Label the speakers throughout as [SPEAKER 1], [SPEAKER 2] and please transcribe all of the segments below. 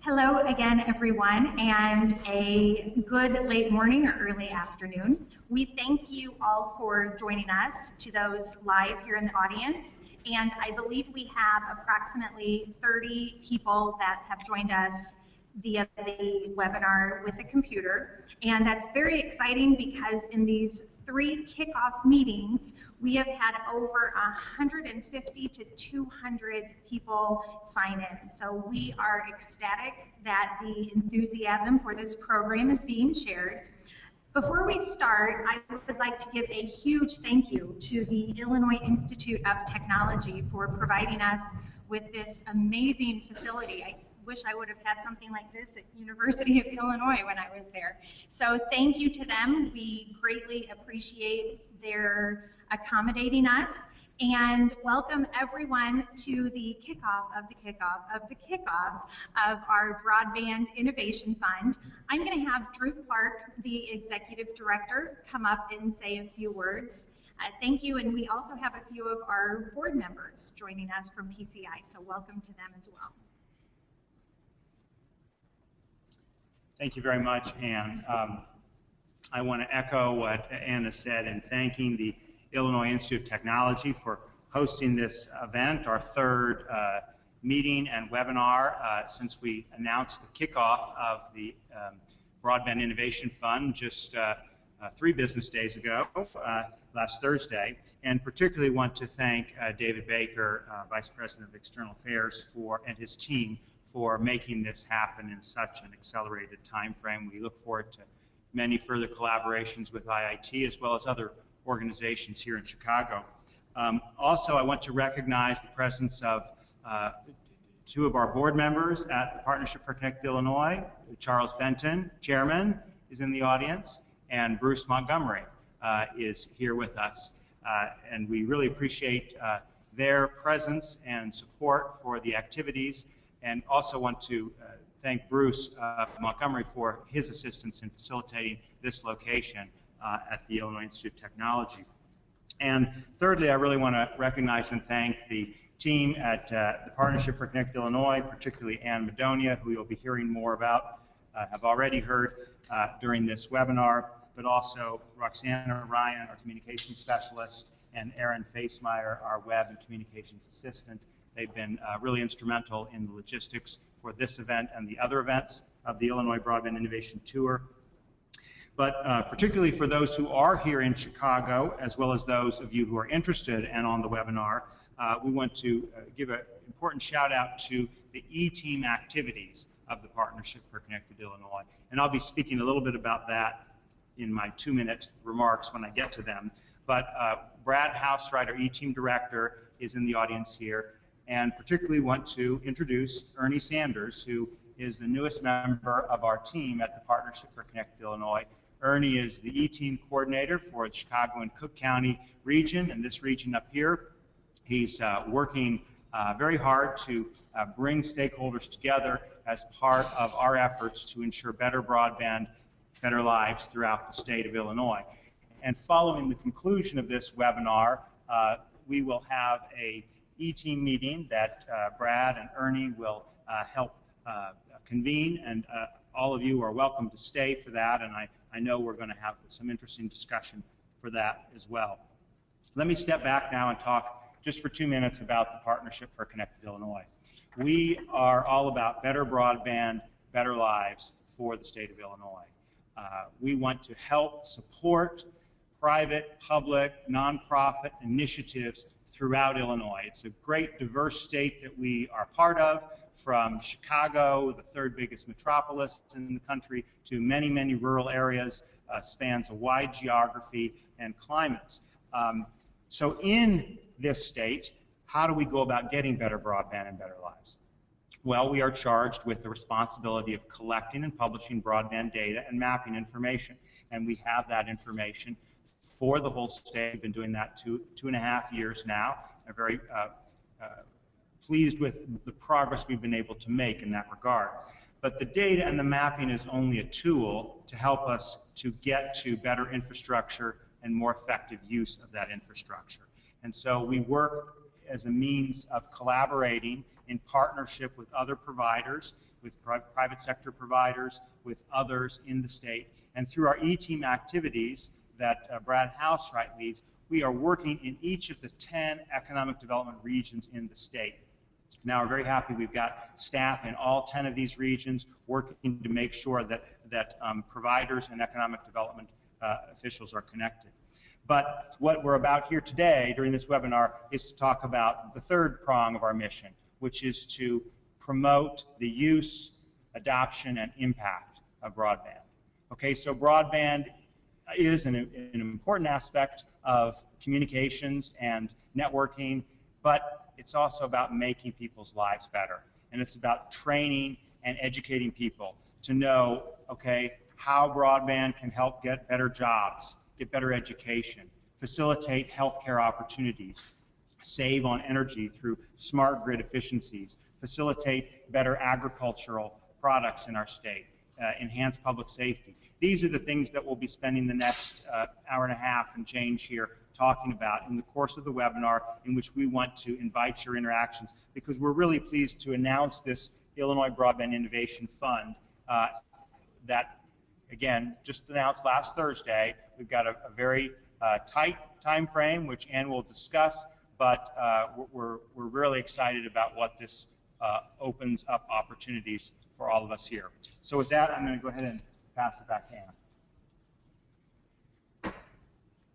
[SPEAKER 1] Hello again, everyone, and a good late morning or early afternoon. We thank you all for joining us, to those live here in the audience, and I believe we have approximately 30 people that have joined us via the webinar with a computer, and that's very exciting because in these 3 kickoff meetings, we have had over 150 to 200 people sign in. So we are ecstatic that the enthusiasm for this program is being shared. Before we start, I would like to give a huge thank you to the Illinois Institute of Technology for providing us with this amazing facility. I wish I would have had something like this at University of Illinois when I was there. So thank you to them. We greatly appreciate their accommodating us, and welcome everyone to the kickoff of our Broadband Innovation Fund. I'm going to have Drew Clark, the Executive Director, come up and say a few words. Thank you, and we also have a few of our board members joining us from PCI, so welcome to them as well.
[SPEAKER 2] Thank you very much, Ann. I want to echo what Anna said in thanking the Illinois Institute of Technology for hosting this event, our third meeting and webinar since we announced the kickoff of the Broadband Innovation Fund just 3 business days ago, last Thursday, and particularly want to thank David Baker, Vice President of External Affairs, and his team for making this happen in such an accelerated time frame. We look forward to many further collaborations with IIT as well as other organizations here in Chicago. Also, I want to recognize the presence of 2 of our board members at the Partnership for Connected Illinois. Charles Benton, Chairman, is in the audience, and Bruce Montgomery is here with us. And we really appreciate their presence and support for the activities, and also want to thank Bruce Montgomery for his assistance in facilitating this location at the Illinois Institute of Technology. And thirdly, I really want to recognize and thank the team at the Partnership for Connected Illinois, particularly Ann Madonia, who you'll be hearing more about, have already heard during this webinar, but also Roxana Ryan, our communications specialist, and Aaron Facemeyer, our web and communications assistant. They've been really instrumental in the logistics for this event and the other events of the Illinois Broadband Innovation Tour. But particularly for those who are here in Chicago, as well as those of you who are interested and on the webinar, we want to give an important shout out to the E-Team activities of the Partnership for Connected Illinois. And I'll be speaking a little bit about that in my 2-minute remarks when I get to them. But Brad Housewright, our E-Team Director, is in the audience here, and particularly want to introduce Ernie Sanders, who is the newest member of our team at the Partnership for Connected Illinois. Ernie is the E-Team Coordinator for the Chicago and Cook County region, and this region up here. He's working very hard to bring stakeholders together as part of our efforts to ensure better broadband, better lives throughout the state of Illinois. And following the conclusion of this webinar, we will have a E-Team meeting that Brad and Ernie will help convene, and all of you are welcome to stay for that, and I know we're going to have some interesting discussion for that as well. Let me step back now and talk just for 2 minutes about the Partnership for Connected Illinois. We are all about better broadband, better lives for the state of Illinois. We want to help support private, public, nonprofit initiatives throughout Illinois. It's a great, diverse state that we are part of, from Chicago, the 3rd biggest metropolis in the country, to many, many rural areas, spans a wide geography and climates. So in this state, how do we go about getting better broadband and better lives? Well, we are charged with the responsibility of collecting and publishing broadband data and mapping information, and we have that information for the whole state. We've been doing that 2.5 years now. I'm very pleased with the progress we've been able to make in that regard. But the data and the mapping is only a tool to help us to get to better infrastructure and more effective use of that infrastructure. And so we work as a means of collaborating in partnership with other providers, with private sector providers, with others in the state. And through our E-Team activities that Brad Housewright leads, we are working in each of the 10 economic development regions in the state. Now we're very happy we've got staff in all 10 of these regions working to make sure that providers and economic development officials are connected. But what we're about here today during this webinar is to talk about the third prong of our mission, which is to promote the use, adoption, and impact of broadband. Okay, so broadband is an important aspect of communications and networking, but it's also about making people's lives better. And it's about training and educating people to know, okay, how broadband can help get better jobs, get better education, facilitate healthcare opportunities, save on energy through smart grid efficiencies, facilitate better agricultural products in our state, enhance public safety. These are the things that we'll be spending the next hour and a half and change here talking about in the course of the webinar, in which we want to invite your interactions, because we're really pleased to announce this Illinois Broadband Innovation Fund that, again, just announced last Thursday. We've got a very tight time frame, which Ann will discuss, but we're really excited about what this opens up opportunities for all of us here. So with that, I'm going to go ahead and pass it back to Ann.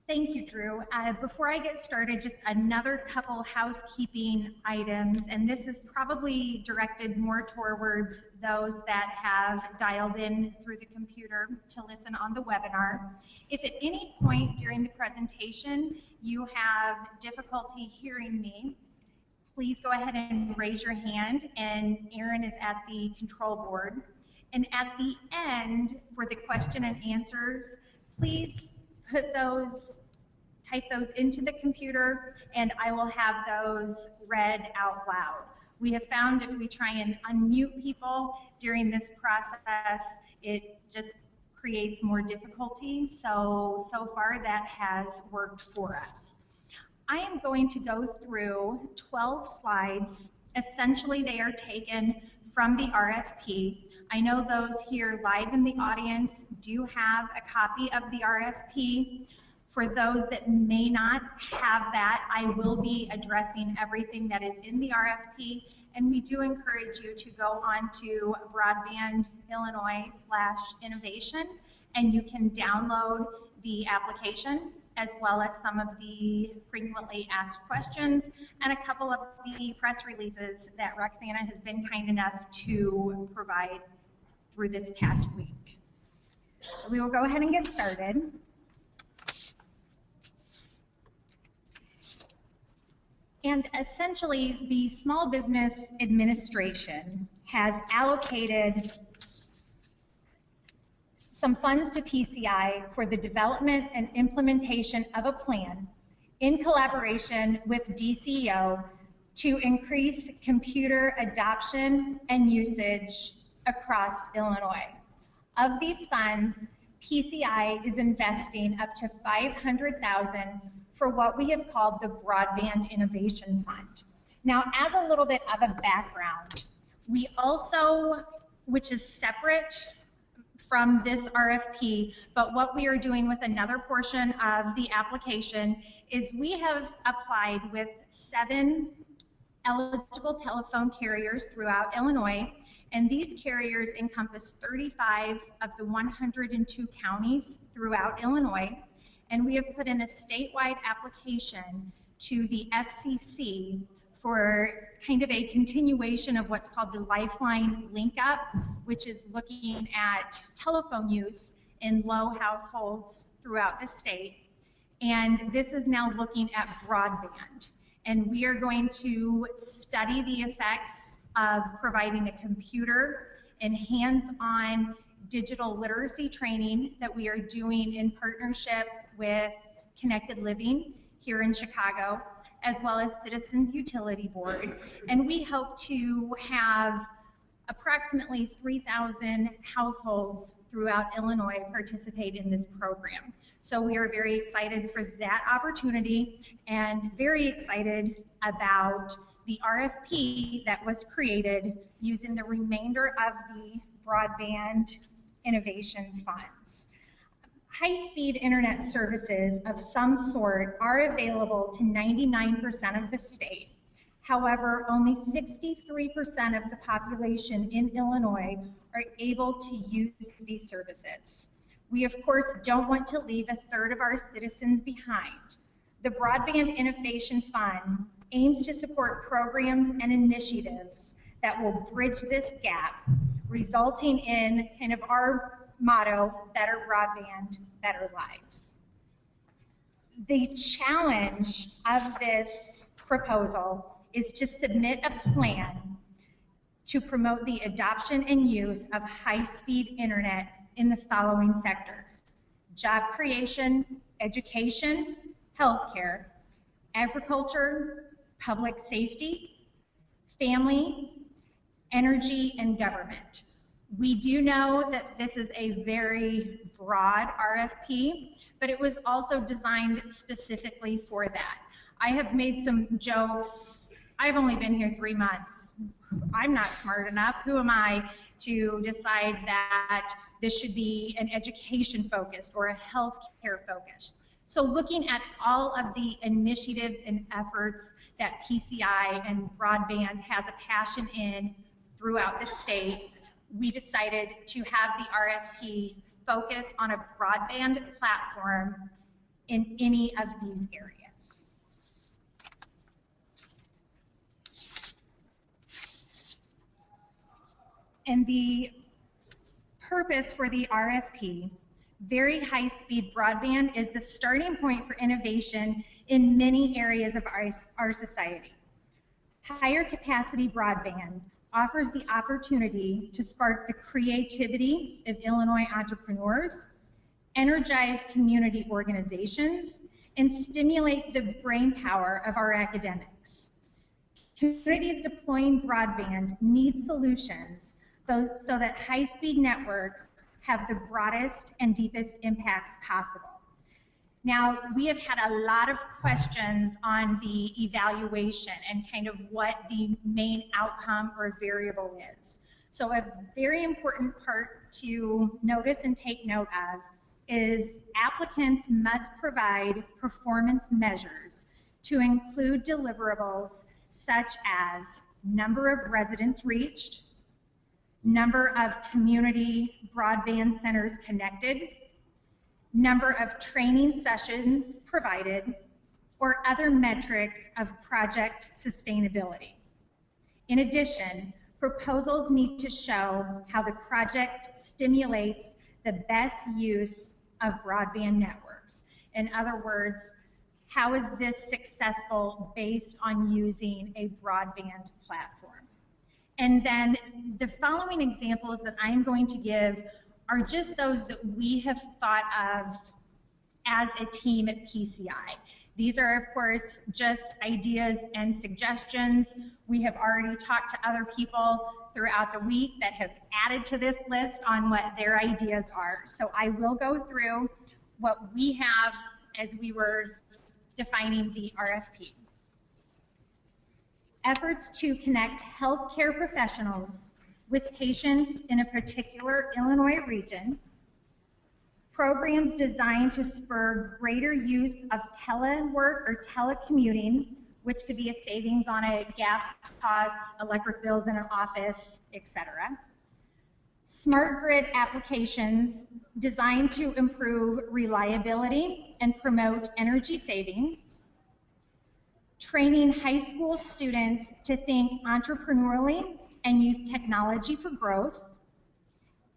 [SPEAKER 1] Thank you, Drew. Before I get started, just another couple housekeeping items, and this is probably directed more towards those that have dialed in through the computer to listen on the webinar. If at any point during the presentation you have difficulty hearing me, please go ahead and raise your hand, and Erin is at the control board. And at the end, for the question and answers, please type those into the computer, and I will have those read out loud. We have found if we try and unmute people during this process, it just creates more difficulty. So far that has worked for us. I am going to go through 12 slides. Essentially, they are taken from the RFP. I know those here live in the audience do have a copy of the RFP. For those that may not have that, I will be addressing everything that is in the RFP, and we do encourage you to go on to Broadband Illinois/innovation, and you can download the application as well as some of the frequently asked questions and a couple of the press releases that Roxana has been kind enough to provide through this past week. So we will go ahead and get started. And essentially, the Small Business Administration has allocated some funds to PCI for the development and implementation of a plan in collaboration with DCEO to increase computer adoption and usage across Illinois. Of these funds, PCI is investing up to $500,000 for what we have called the Broadband Innovation Fund. Now, as a little bit of a background, we also, which is separate from this RFP, but what we are doing with another portion of the application is we have applied with 7 eligible telephone carriers throughout Illinois, and these carriers encompass 35 of the 102 counties throughout Illinois. And we have put in a statewide application to the FCC for kind of a continuation of what's called the Lifeline Link Up, which is looking at telephone use in low households throughout the state. And this is now looking at broadband. And we are going to study the effects of providing a computer and hands-on digital literacy training that we are doing in partnership with Connected Living here in Chicago, as well as Citizens Utility Board. And we hope to have Approximately 3,000 households throughout Illinois participate in this program. So we are very excited for that opportunity and very excited about the RFP that was created using the remainder of the Broadband Innovation Funds. High-speed internet services of some sort are available to 99% of the state. However, only 63% of the population in Illinois are able to use these services. We, of course, don't want to leave a third of our citizens behind. The Broadband Innovation Fund aims to support programs and initiatives that will bridge this gap, resulting in kind of our motto, better broadband, better lives. The challenge of this proposal is to submit a plan to promote the adoption and use of high-speed internet in the following sectors: job creation, education, healthcare, agriculture, public safety, family, energy, and government. We do know that this is a very broad RFP, but it was also designed specifically for that. I have made some jokes. I've only been here 3 months. I'm not smart enough. Who am I to decide that this should be an education focused or a healthcare focused? So looking at all of the initiatives and efforts that PCI and broadband has a passion in throughout the state, we decided to have the RFP focus on a broadband platform in any of these areas. And the purpose for the RFP, very high-speed broadband, is the starting point for innovation in many areas of our society. Higher capacity broadband offers the opportunity to spark the creativity of Illinois entrepreneurs, energize community organizations, and stimulate the brainpower of our academics. Communities deploying broadband need solutions so that high-speed networks have the broadest and deepest impacts possible. Now, we have had a lot of questions on the evaluation and kind of what the main outcome or variable is. So a very important part to notice and take note of is applicants must provide performance measures to include deliverables such as number of residents reached, number of community broadband centers connected, number of training sessions provided, or other metrics of project sustainability. In addition, proposals need to show how the project stimulates the best use of broadband networks. In other words, how is this successful based on using a broadband platform? And then the following examples that I'm going to give are just those that we have thought of as a team at PCI. These are, of course, just ideas and suggestions. We have already talked to other people throughout the week that have added to this list on what their ideas are. So I will go through what we have as we were defining the RFP. Efforts to connect healthcare professionals with patients in a particular Illinois region, programs designed to spur greater use of telework or telecommuting, which could be a savings on a gas costs, electric bills in an office, etc. Smart grid applications designed to improve reliability and promote energy savings. Training high school students to think entrepreneurially and use technology for growth.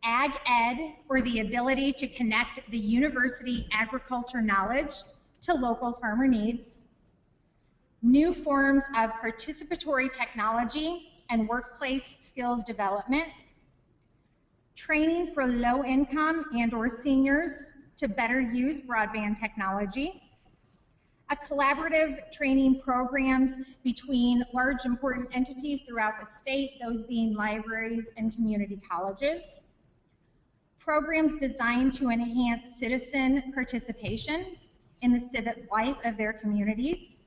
[SPEAKER 1] Ag Ed, or the ability to connect the university agriculture knowledge to local farmer needs. New forms of participatory technology and workplace skills development. Training for low income and/or seniors to better use broadband technology. A collaborative training programs between large important entities throughout the state, those being libraries and community colleges. Programs designed to enhance citizen participation in the civic life of their communities.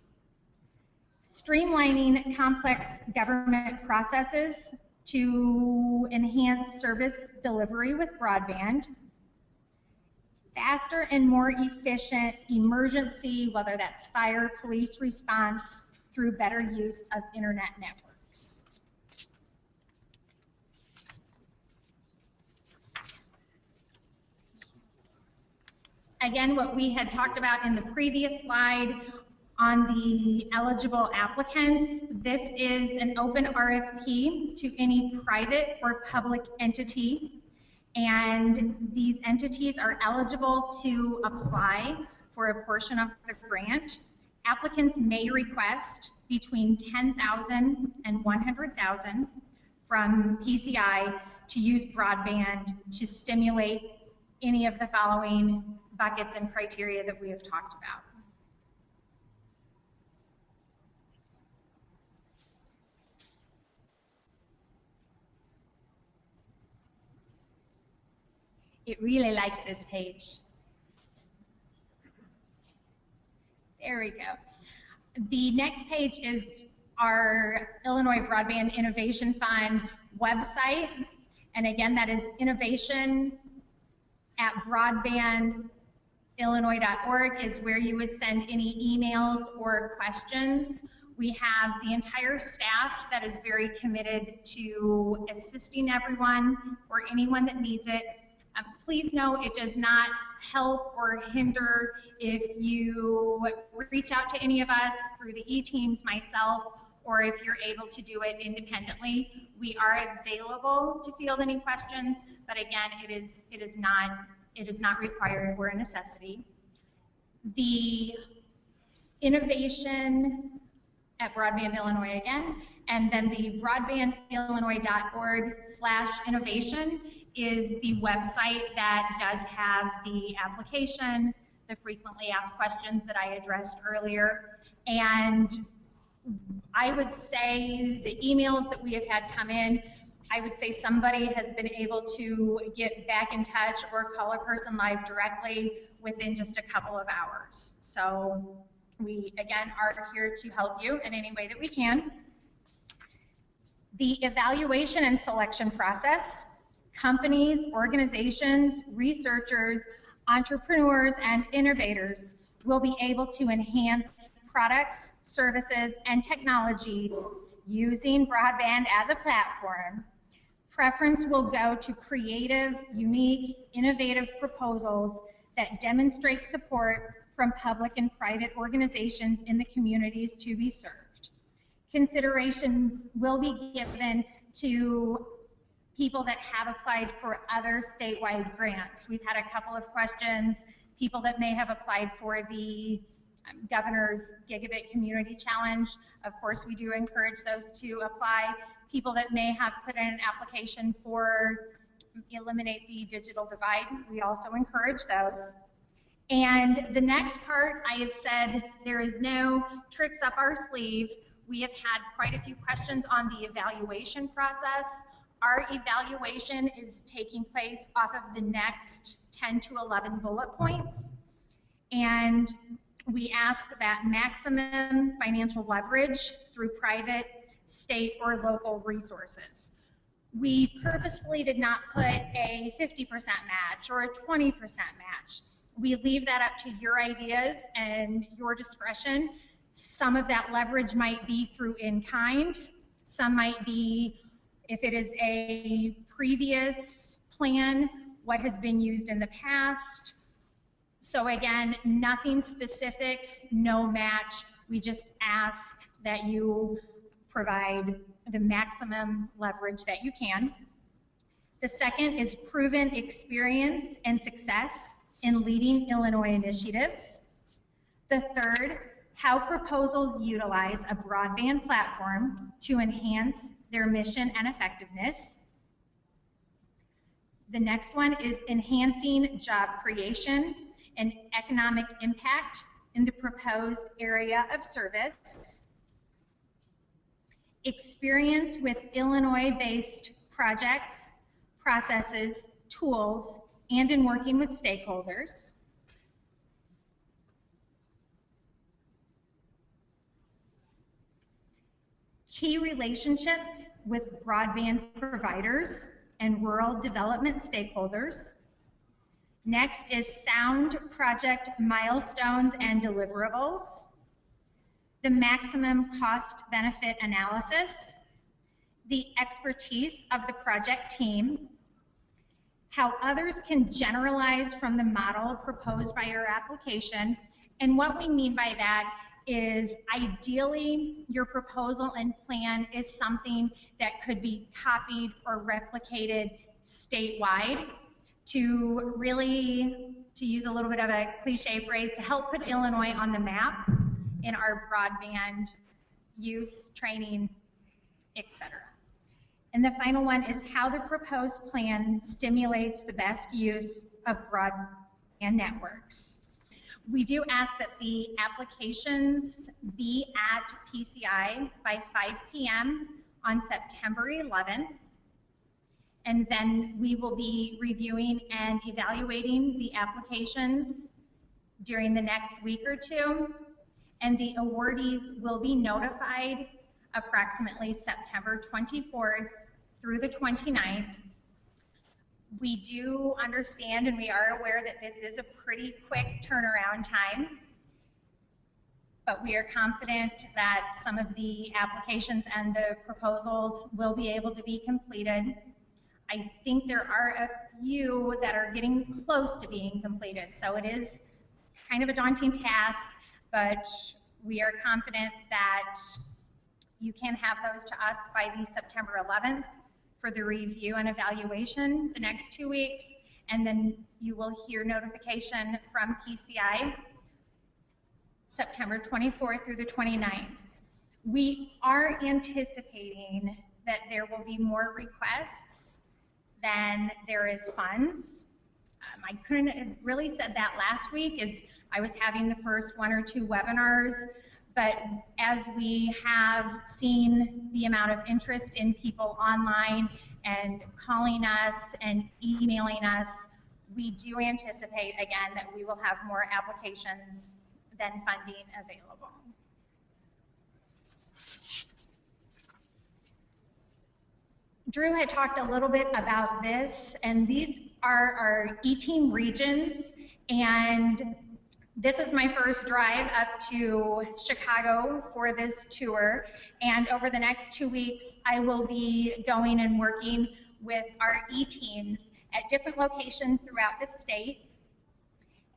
[SPEAKER 1] Streamlining complex government processes to enhance service delivery with broadband. Faster and more efficient emergency, whether that's fire, police response, through better use of internet networks. Again, what we had talked about in the previous slide on the eligible applicants, this is an open RFP to any private or public entity. And these entities are eligible to apply for a portion of the grant. Applicants may request between $10,000 and $100,000 from PCI to use broadband to stimulate any of the following buckets and criteria that we have talked about. It really likes this page. There we go. The next page is our Illinois Broadband Innovation Fund website. And again, that is innovation@broadbandillinois.org is where you would send any emails or questions. We have the entire staff that is very committed to assisting everyone or anyone that needs it. Please know it does not help or hinder if you reach out to any of us through the e-teams, myself, or if you're able to do it independently. We are available to field any questions, but again, it is not required or a necessity. The innovation at Broadband Illinois again, and then the broadbandillinois.org/innovation is the website that does have the application, the frequently asked questions that I addressed earlier. And I would say the emails that we have had come in, I would say somebody has been able to get back in touch or call a person live directly within just a couple of hours. So we, again, are here to help you in any way that we can. The evaluation and selection process. Companies, organizations, researchers, entrepreneurs, and innovators will be able to enhance products, services, and technologies using broadband as a platform. Preference will go to creative, unique, innovative proposals that demonstrate support from public and private organizations in the communities to be served. Considerations will be given to people that have applied for other statewide grants. We've had a couple of questions, people that may have applied for the Governor's Gigabit Community Challenge. Of course, we do encourage those to apply. People that may have put in an application for Eliminate the Digital Divide, we also encourage those. And the next part, I have said there is no tricks up our sleeve. We have had quite a few questions on the evaluation process. Our evaluation is taking place off of the next 10 to 11 bullet points. And we ask that maximum financial leverage through private, state, or local resources. We purposefully did not put a 50% match or a 20% match. We leave that up to your ideas and your discretion. Some of that leverage might be through in-kind. Some might be, if it is a previous plan, what has been used in the past. So again, nothing specific, no match. We just ask that you provide the maximum leverage that you can. The second is proven experience and success in leading Illinois initiatives. The third, how proposals utilize a broadband platform to enhance their mission and effectiveness. The next one is enhancing job creation and economic impact in the proposed area of service, experience with Illinois-based projects, processes, tools, and in working with stakeholders, key relationships with broadband providers and rural development stakeholders. Next is sound project milestones and deliverables, the maximum cost benefit analysis, the expertise of the project team, how others can generalize from the model proposed by your application. And what we mean by that is ideally your proposal and plan is something that could be copied or replicated statewide to really, to use a little bit of a cliche phrase, to help put Illinois on the map in our broadband use, training, etc. And the final one is how the proposed plan stimulates the best use of broadband networks. We do ask that the applications be at PCI by 5 p.m. on September 11th. And then we will be reviewing and evaluating the applications during the next week or two. And the awardees will be notified approximately September 24th through the 29th. We do understand and we are aware that this is a pretty quick turnaround time, but we are confident that some of the applications and the proposals will be able to be completed. I think there are a few that are getting close to being completed, so it is kind of a daunting task, but we are confident that you can have those to us by the September 11th for the review and evaluation the next 2 weeks, and then you will hear notification from PCI September 24th through the 29th. We are anticipating that there will be more requests than there is funds. I couldn't have really said that last week as I was having the first 1 or 2 webinars, but as we have seen the amount of interest in people online and calling us and emailing us, we do anticipate again that we will have more applications than funding available. Drew had talked a little bit about this, and these are our E-team regions, and this is my first drive up to Chicago for this tour, and over the next 2 weeks, I will be going and working with our E-teams at different locations throughout the state,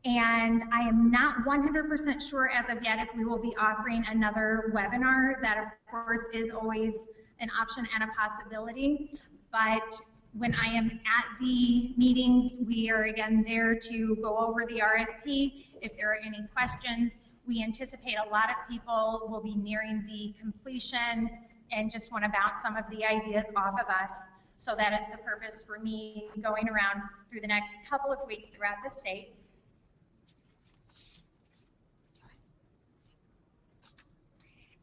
[SPEAKER 1] and I am not 100% sure as of yet if we will be offering another webinar. That, of course, is always an option and a possibility, but when I am at the meetings, we are again there to go over the RFP. If there are any questions, we anticipate a lot of people will be nearing the completion and just want to bounce some of the ideas off of us. So that is the purpose for me going around through the next couple of weeks throughout the state.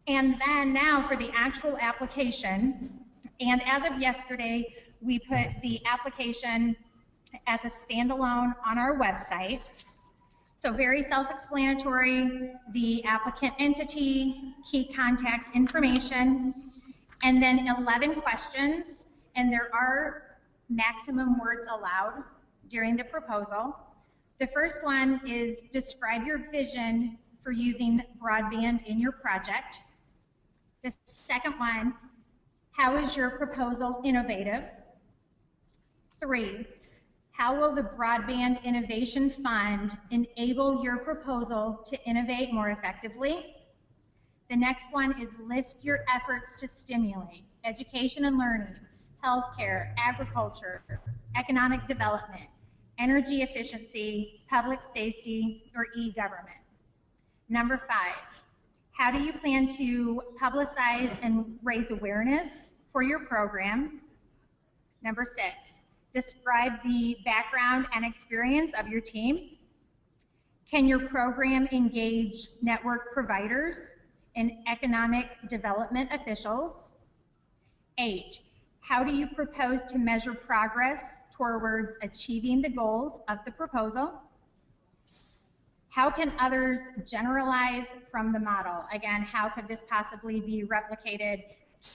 [SPEAKER 1] And then now for the actual application, and as of yesterday, we put the application as a standalone on our website. So very self-explanatory, the applicant entity, key contact information, and then 11 questions, and there are maximum words allowed during the proposal. The first one is describe your vision for using broadband in your project. The second one, how is your proposal innovative? 3, how will the Broadband Innovation Fund enable your proposal to innovate more effectively? The next one is list your efforts to stimulate education and learning, healthcare, agriculture, economic development, energy efficiency, public safety, or e-government. Number 5, how do you plan to publicize and raise awareness for your program? Number 6, describe the background and experience of your team. Can your program engage network providers and economic development officials? 8, how do you propose to measure progress towards achieving the goals of the proposal? How can others generalize from the model? Again, how could this possibly be replicated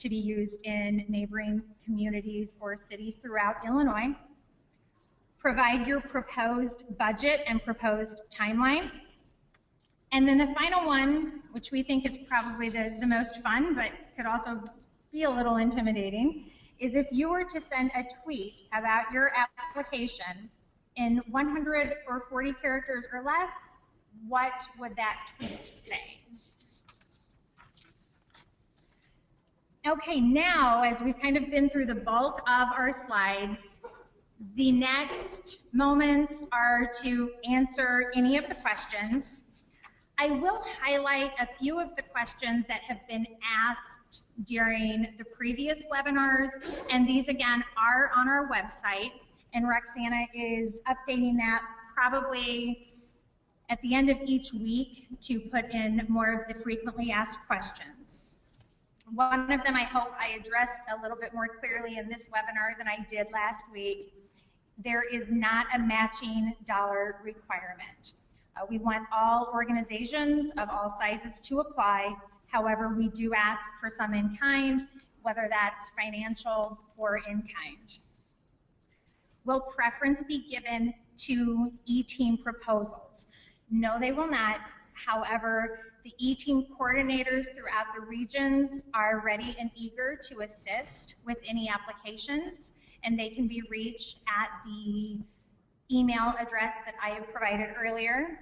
[SPEAKER 1] to be used in neighboring communities or cities throughout Illinois? Provide your proposed budget and proposed timeline. And then the final one, which we think is probably the most fun, but could also be a little intimidating, is if you were to send a tweet about your application in 140 characters or less, what would that tweet say? Okay, now as we've kind of been through the bulk of our slides, the next moments are to answer any of the questions. I will highlight a few of the questions that have been asked during the previous webinars, and these again are on our website, and Roxana is updating that probably at the end of each week to put in more of the frequently asked questions. One of them I hope I addressed a little bit more clearly in this webinar than I did last week. There is not a matching dollar requirement. We want all organizations of all sizes to apply. However, we do ask for some in kind, whether that's financial or in kind. Will preference be given to E-team proposals? No, they will not. However, the E-team coordinators throughout the regions are ready and eager to assist with any applications, and they can be reached at the email address that I have provided earlier.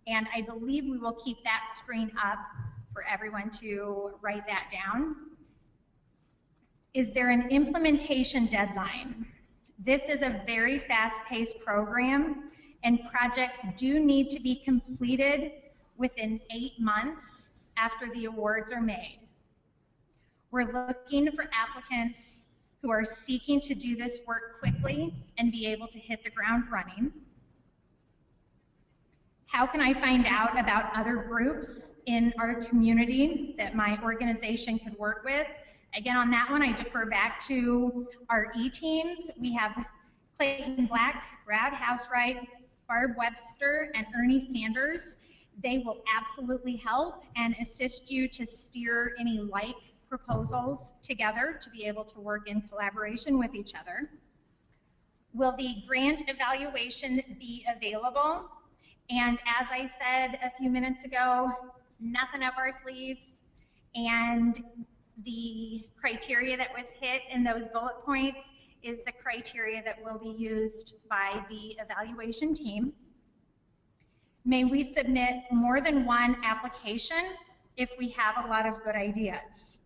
[SPEAKER 1] And I believe we will keep that screen up for everyone to write that down. Is there an implementation deadline? This is a very fast-paced program, and projects do need to be completed within 8 months after the awards are made. We're looking for applicants who are seeking to do this work quickly and be able to hit the ground running. How can I find out about other groups in our community that my organization could work with? Again, on that one, I defer back to our E-teams. We have Clayton Black, Brad Housewright, Barb Webster, and Ernie Sanders. They will absolutely help and assist you to steer any like proposals together to be able to work in collaboration with each other. Will the grant evaluation be available? And as I said a few minutes ago, nothing up our sleeve, and the criteria that was hit in those bullet points is the criteria that will be used by the evaluation team. May we submit more than one application if we have a lot of good ideas?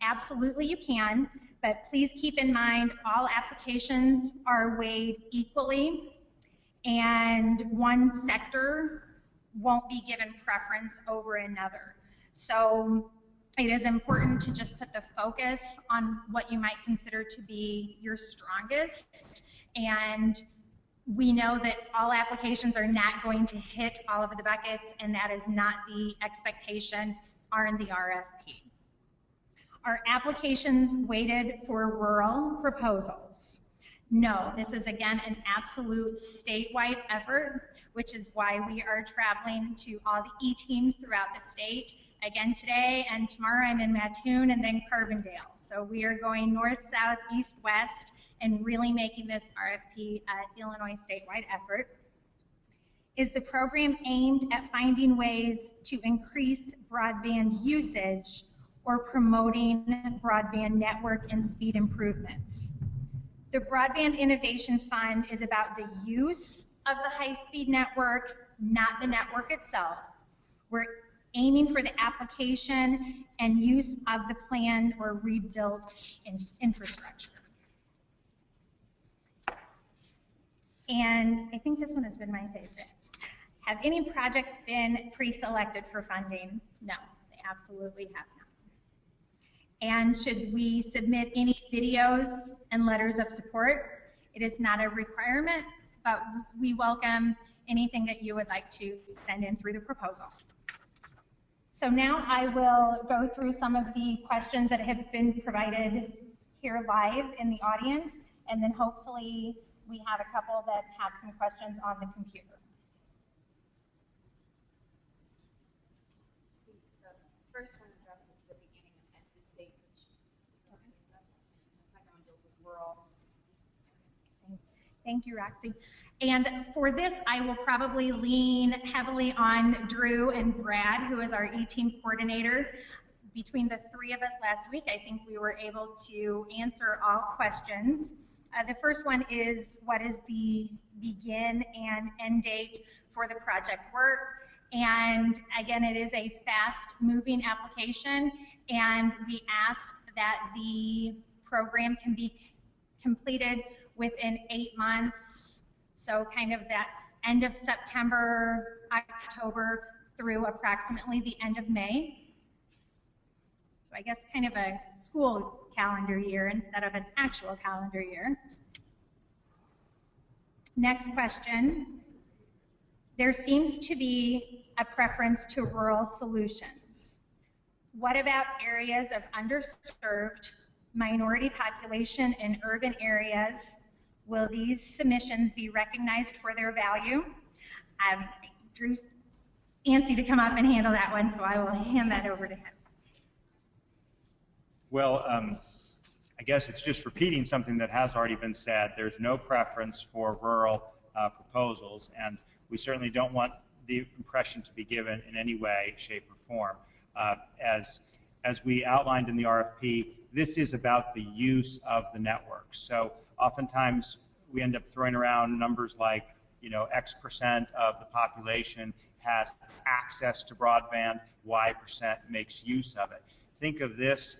[SPEAKER 1] Absolutely you can, but please keep in mind all applications are weighed equally, and one sector won't be given preference over another. So it is important to just put the focus on what you might consider to be your strongest, and we know that all applications are not going to hit all of the buckets, and that is not the expectation in the RFP. Are applications weighted for rural proposals? No, this is again an absolute statewide effort, which is why we are traveling to all the E-teams throughout the state. Again today and tomorrow I'm in Mattoon and then Carbondale. So we are going north, south, east, west, and really making this RFP an Illinois statewide effort. Is the program aimed at finding ways to increase broadband usage or promoting broadband network and speed improvements? The Broadband Innovation Fund is about the use of the high-speed network, not the network itself. We're aiming for the application and use of the planned or rebuilt infrastructure. And I think this one has been my favorite. Have any projects been pre-selected for funding? No, they absolutely have not. And should we submit any videos and letters of support? It is not a requirement, but we welcome anything that you would like to send in through the proposal. So now I will go through some of the questions that have been provided here live in the audience, and then hopefully we have a couple that have some questions on the computer.
[SPEAKER 3] The first one addresses the beginning and end date, which the second one deals with rural.
[SPEAKER 1] Thank you, Roxy. And for this, I will probably lean heavily on Drew and Brad, who is our E-Team coordinator. Between the three of us last week, I think we were able to answer all questions. The first one is, what is the begin and end date for the project work? And again, it is a fast-moving application, and we ask that the program can be completed within 8 months. So kind of that's end of September, October through approximately the end of May. So I guess kind of a school calendar year instead of an actual calendar year. Next question. There seems to be a preference to rural solutions. What about areas of underserved minority population in urban areas? Will these submissions be recognized for their value? Drew's antsy to come up and handle that one, so I will hand that over to him.
[SPEAKER 2] Well, I guess it's just repeating something that has already been said. There's no preference for rural proposals, and we certainly don't want the impression to be given in any way, shape, or form. As we outlined in the RFP, this is about the use of the network. So oftentimes we end up throwing around numbers like, X% of the population has access to broadband, Y% makes use of it. Think of this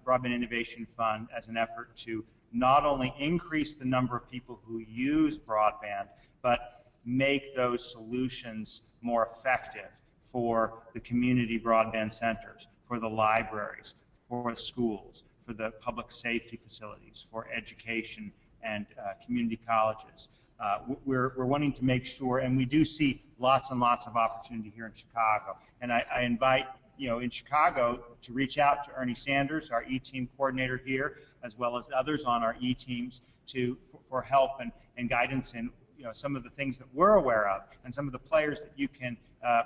[SPEAKER 2] Broadband Innovation Fund as an effort to not only increase the number of people who use broadband, but make those solutions more effective for the community broadband centers, for the libraries, for the schools, for the public safety facilities, for education and community colleges. We're wanting to make sure, and we do see lots and lots of opportunity here in Chicago. And I invite, in Chicago to reach out to Ernie Sanders, our E-Team coordinator here, as well as others on our E-Teams for help and guidance in some of the things that we're aware of and some of the players that you can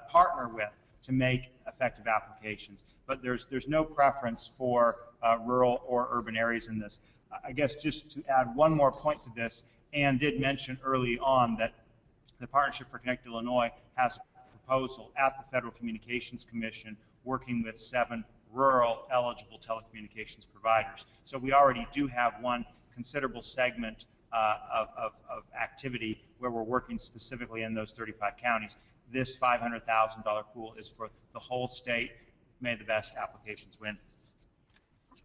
[SPEAKER 2] partner with to make effective applications. But there's no preference for rural or urban areas in this. I guess just to add one more point to this, Ann did mention early on that the Partnership for Connected Illinois has a proposal at the Federal Communications Commission working with 7 rural eligible telecommunications providers. So we already do have one considerable segment of activity where we're working specifically in those 35 counties. This $500,000 pool is for the whole state. May the best applications win.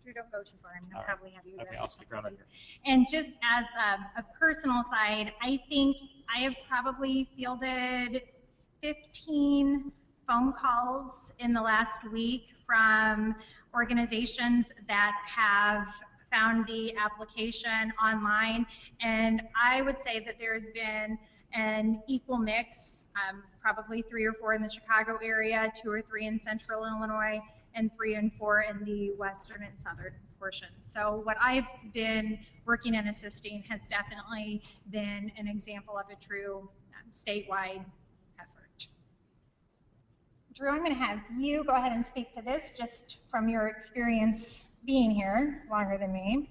[SPEAKER 1] Drew, don't go too far. I'm going to probably have you address
[SPEAKER 2] Okay, I'll stick around here.
[SPEAKER 1] And just as a personal side, I think I have probably fielded 15 phone calls in the last week from organizations that have found the application online, and I would say that there's been an equal mix, probably 3 or 4 in the Chicago area, 2 or 3 in central Illinois, and 3 and 4 in the western and southern portion. So what I've been working and assisting has definitely been an example of a true statewide effort. Drew, I'm going to have you go ahead and speak to this just from your experience being here longer than me.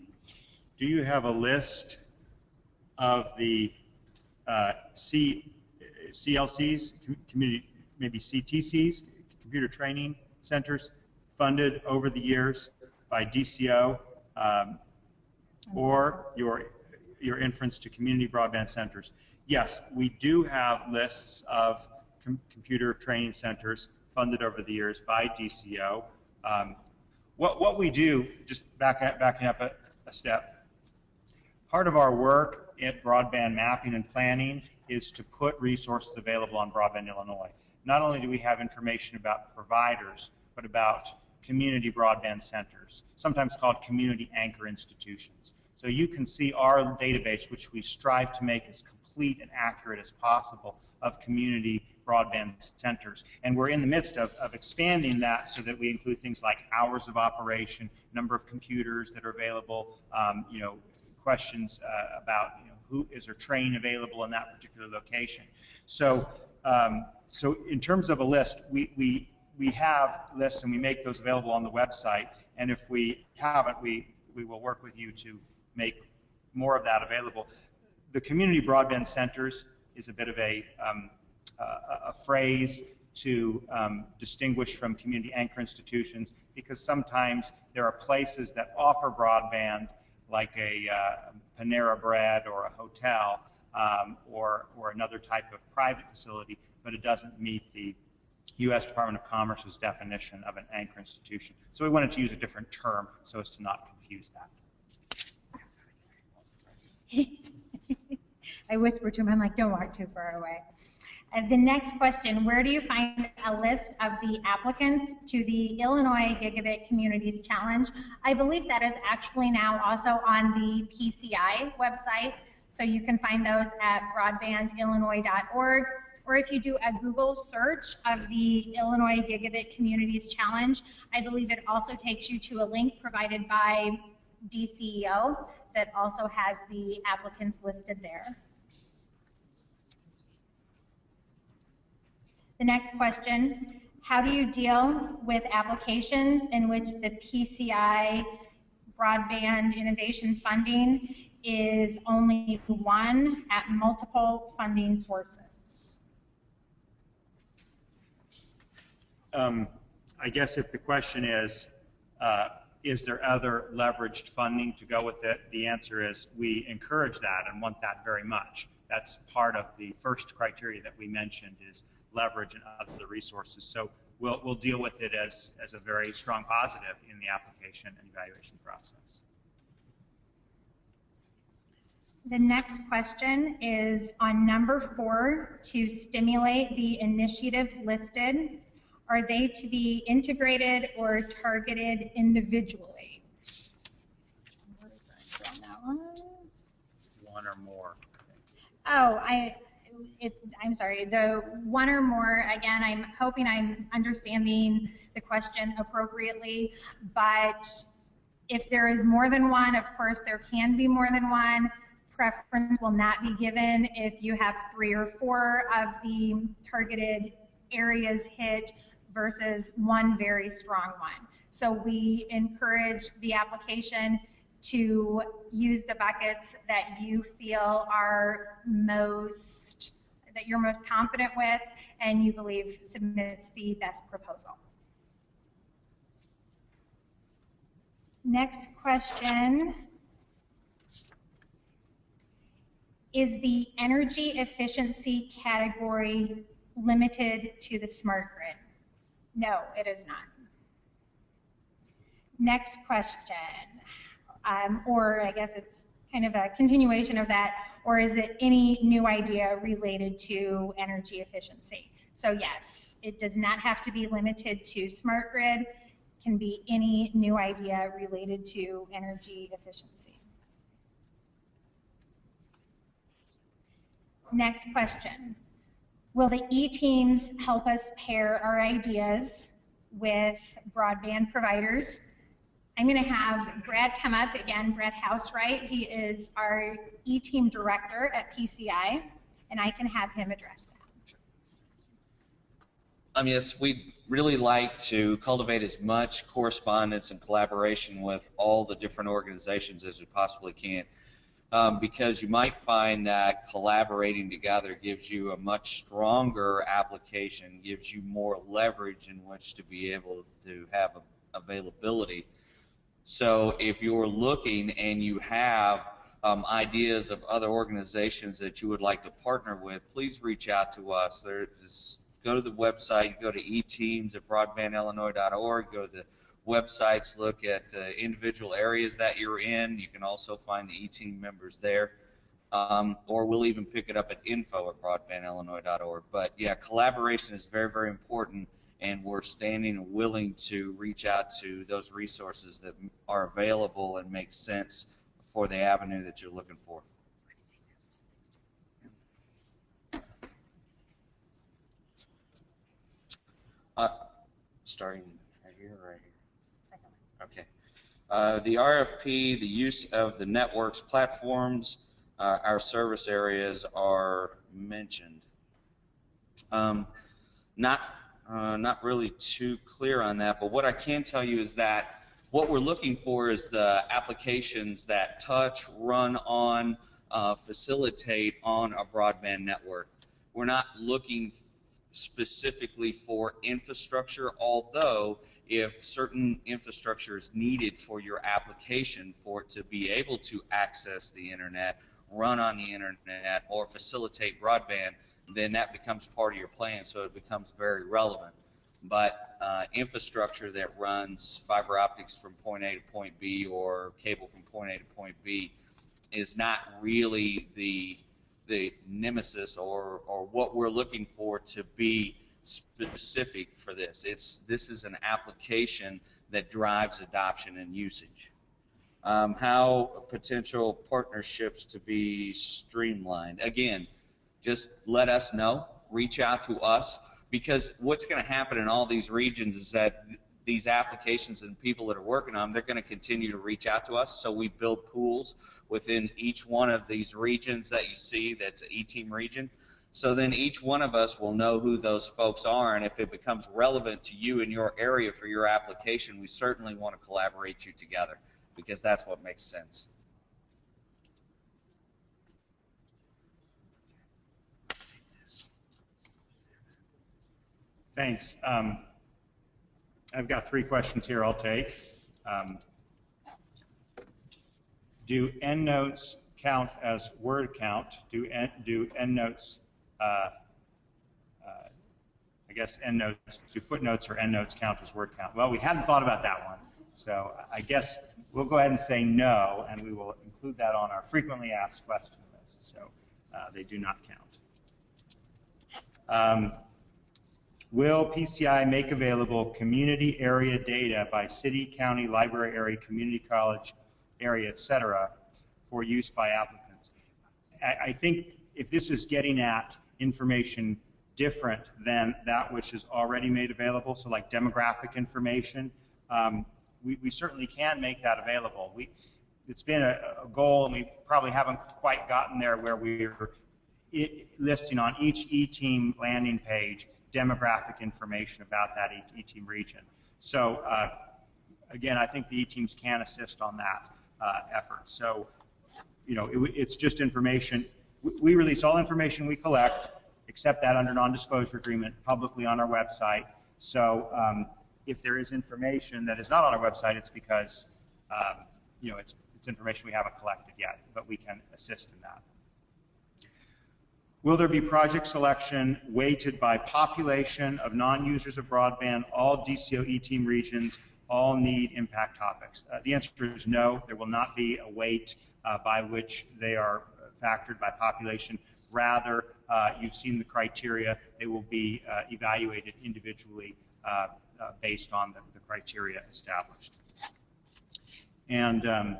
[SPEAKER 2] Do you have a list of the CLCs, community, maybe CTCs, computer training centers, funded over the years by DCO or your inference to community broadband centers? Yes, we do have lists of computer training centers funded over the years by DCO. What we do, just backing up a step, part of our work at broadband mapping and planning is to put resources available on Broadband Illinois. Not only do we have information about providers, but about community broadband centers, sometimes called community anchor institutions. So you can see our database, which we strive to make as complete and accurate as possible, of community broadband centers. And we're in the midst of expanding that so that we include things like hours of operation, number of computers that are available, questions about who is there training available in that particular location. So, so in terms of a list, we have lists and we make those available on the website. And if we haven't, we will work with you to make more of that available. The community broadband centers is a bit of a phrase to distinguish from community anchor institutions, because sometimes there are places that offer broadband, like a Panera Bread or a hotel, or another type of private facility, but it doesn't meet the U.S. Department of Commerce's definition of an anchor institution. So we wanted to use a different term so as to not confuse that.
[SPEAKER 1] I whispered to him, I'm like, don't walk too far away. The next question, where do you find a list of the applicants to the Illinois Gigabit Communities Challenge? I believe that is actually now also on the PCI website, so you can find those at broadbandillinois.org, or if you do a Google search of the Illinois Gigabit Communities Challenge, I believe it also takes you to a link provided by DCEO that also has the applicants listed there. The next question, how do you deal with applications in which the PCI Broadband Innovation Funding is only one at multiple funding sources?
[SPEAKER 2] I guess if the question is there other leveraged funding to go with it, the answer is we encourage that and want that very much. That's part of the first criteria that we mentioned, is leverage and other resources. So we'll deal with it as a very strong positive in the application and evaluation process.
[SPEAKER 1] The next question is on number 4, to stimulate the initiatives listed. Are they to be integrated or targeted individually?
[SPEAKER 2] One or more.
[SPEAKER 1] Oh, I'm sorry, the one or more, again, I'm hoping I'm understanding the question appropriately, but if there is more than one, of course there can be more than one. Preference will not be given if you have 3 or 4 of the targeted areas hit versus one very strong one. So we encourage the application to use the buckets that you feel are that you're most confident with and you believe submits the best proposal. Next question. Is the energy efficiency category limited to the smart grid? No, it is not. Next question, or I guess it's kind of a continuation of that, or is it any new idea related to energy efficiency? So yes, it does not have to be limited to smart grid. It can be any new idea related to energy efficiency. Next question. Will the E-teams help us pair our ideas with broadband providers? I'm going to have Brad come up again, Brad Housewright. He is our E-team director at PCI, and I can have him address that.
[SPEAKER 4] Yes, we'd really like to cultivate as much correspondence and collaboration with all the different organizations as we possibly can. Because you might find that collaborating together gives you a much stronger application, gives you more leverage in which to be able to have availability. So if you're looking and you have ideas of other organizations that you would like to partner with, please reach out to us. Just go to the website, go to eTeams at broadbandillinois.org, go to the websites, look at the individual areas that you're in. You can also find the E-team members there, or we'll even pick it up at info@broadbandillinois.org. But yeah, collaboration is very, very important, and we're standing and willing to reach out to those resources that are available and make sense for the avenue that you're looking for. Starting right here or right here?
[SPEAKER 1] Second one.
[SPEAKER 4] Okay. The RFP, the use of the networks, platforms, our service areas are mentioned. Not really too clear on that, but what I can tell you is that what we're looking for is the applications that touch, run on, facilitate on a broadband network. We're not looking specifically for infrastructure, although if certain infrastructure is needed for your application for it to be able to access the internet, run on the internet, or facilitate broadband, then that becomes part of your plan, so it becomes very relevant. But infrastructure that runs fiber optics from point A to point B or cable from point A to point B is not really the nemesis or what we're looking for to be specific for this. This is an application that drives adoption and usage. How potential partnerships to be streamlined. Again, just let us know, reach out to us, because what's going to happen in all these regions is that these applications and people that are working on them, they're going to continue to reach out to us. So we build pools within each one of these regions that you see that's an E-team region. So then each one of us will know who those folks are, and if it becomes relevant to you in your area for your application, we certainly want to collaborate you together, because that's what makes sense.
[SPEAKER 2] Thanks. I've got 3 questions here I'll take. Do endnotes count as word count? Do endnotes, I guess endnotes, do footnotes or endnotes count as word count? Well, we hadn't thought about that one, so I guess we'll go ahead and say no, and we will include that on our frequently asked question list, so they do not count. Will PCI make available community area data by city, county, library area, community college area, etc., for use by applicants? I think if this is getting at information different than that which is already made available, so like demographic information, we certainly can make that available. It's been a goal, and we probably haven't quite gotten there where we're listing on each E-team landing page demographic information about that E-team region. So again, I think the E-teams can assist on that effort. So, you know, it's just information. We release all information we collect, except that under non-disclosure agreement, publicly on our website. So if there is information that is not on our website, it's because you know, it's information we haven't collected yet, but we can assist in that. Will there be project selection weighted by population of non-users of broadband, all DCO E-team regions, all need impact topics? The answer is no. There will not be a weight by which they are factored by population. Rather, you've seen the criteria. They will be evaluated individually based on the criteria established. And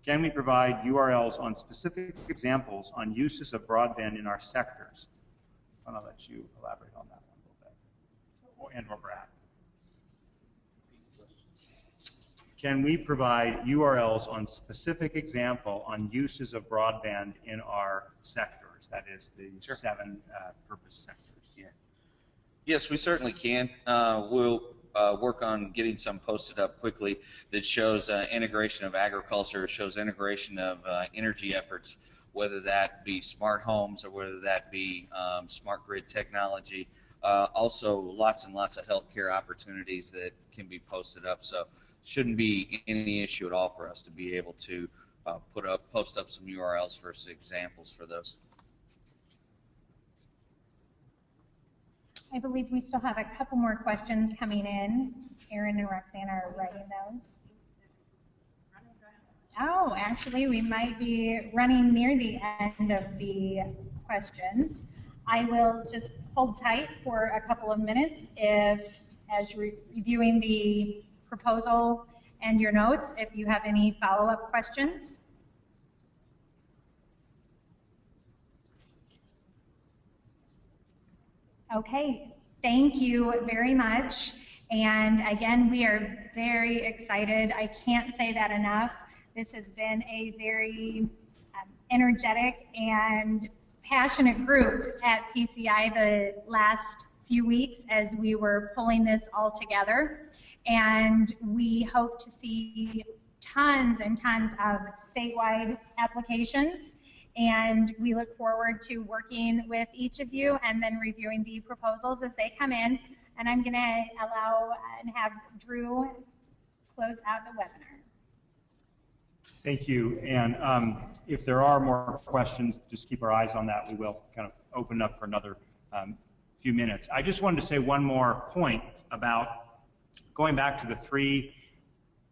[SPEAKER 2] can we provide URLs on specific examples on uses of broadband in our sectors? I'm going to let you elaborate on that one a little bit, or Brad. Can we provide URLs on specific example on uses of broadband in our sectors? That is the
[SPEAKER 4] Sure.
[SPEAKER 2] 7 purpose sectors.
[SPEAKER 4] Yeah. Yes, we certainly can. We'll work on getting some posted up quickly that shows integration of agriculture, shows integration of energy efforts, whether that be smart homes or whether that be smart grid technology. Also, lots and lots of healthcare opportunities that can be posted up. So, shouldn't be any issue at all for us to be able to post up some URLs for examples for those.
[SPEAKER 1] I believe we still have a couple more questions coming in. Aaron and Roxanne are writing those. Oh, actually, we might be running near the end of the questions. I will just hold tight for a couple of minutes if, as you're reviewing the proposal and your notes if you have any follow-up questions. Okay, thank you very much. And again, we are very excited. I can't say that enough. This has been a very energetic and passionate group at PCI the last few weeks as we were pulling this all together. And we hope to see tons and tons of statewide applications. And we look forward to working with each of you and then reviewing the proposals as they come in. And I'm going to allow and have Drew close out the webinar.
[SPEAKER 2] Thank you. And if there are more questions, just keep our eyes on that. We will kind of open up for another few minutes. I just wanted to say one more point about going back to the 3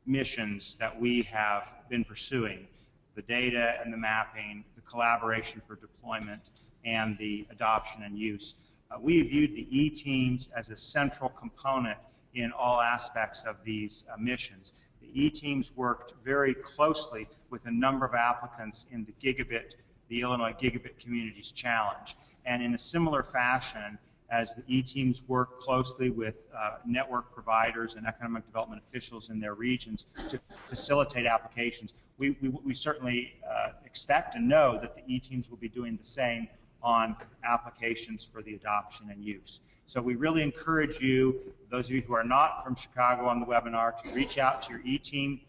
[SPEAKER 2] missions that we have been pursuing: the data and the mapping, the collaboration for deployment, and the adoption and use. We viewed the E-teams as a central component in all aspects of these missions. The E-teams worked very closely with a number of applicants in the Gigabit, the Illinois Gigabit Communities Challenge. And in a similar fashion, as the E-teams work closely with network providers and economic development officials in their regions to facilitate applications, we certainly expect and know that the E-teams will be doing the same on applications for the adoption and use. So we really encourage you, those of you who are not from Chicago on the webinar, to reach out to your E-team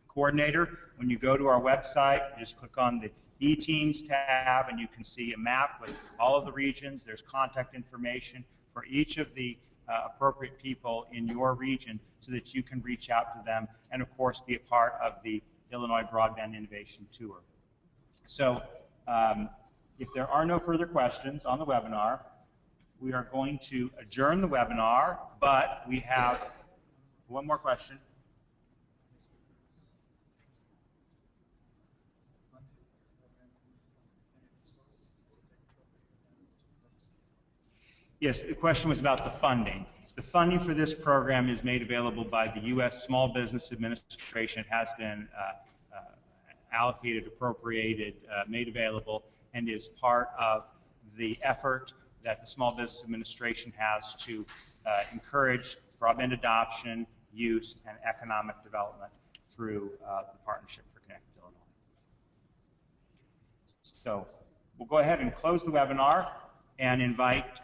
[SPEAKER 2] coordinator. When you go to our website, just click on the E-teams tab and you can see a map with all of the regions. There's contact information for each of the appropriate people in your region so that you can reach out to them and of course be a part of the Illinois Broadband Innovation Tour. So if there are no further questions on the webinar, we are going to adjourn the webinar, but we have one more question. Yes, the question was about the funding. The funding for this program is made available by the U.S. Small Business Administration. It has been allocated, appropriated, made available, and is part of the effort that the Small Business Administration has to encourage broadband adoption, use, and economic development through the Partnership for Connected Illinois. So we'll go ahead and close the webinar and invite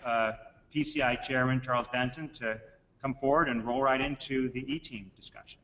[SPEAKER 2] PCI Chairman Charles Benton to come forward and roll right into the E-team discussion.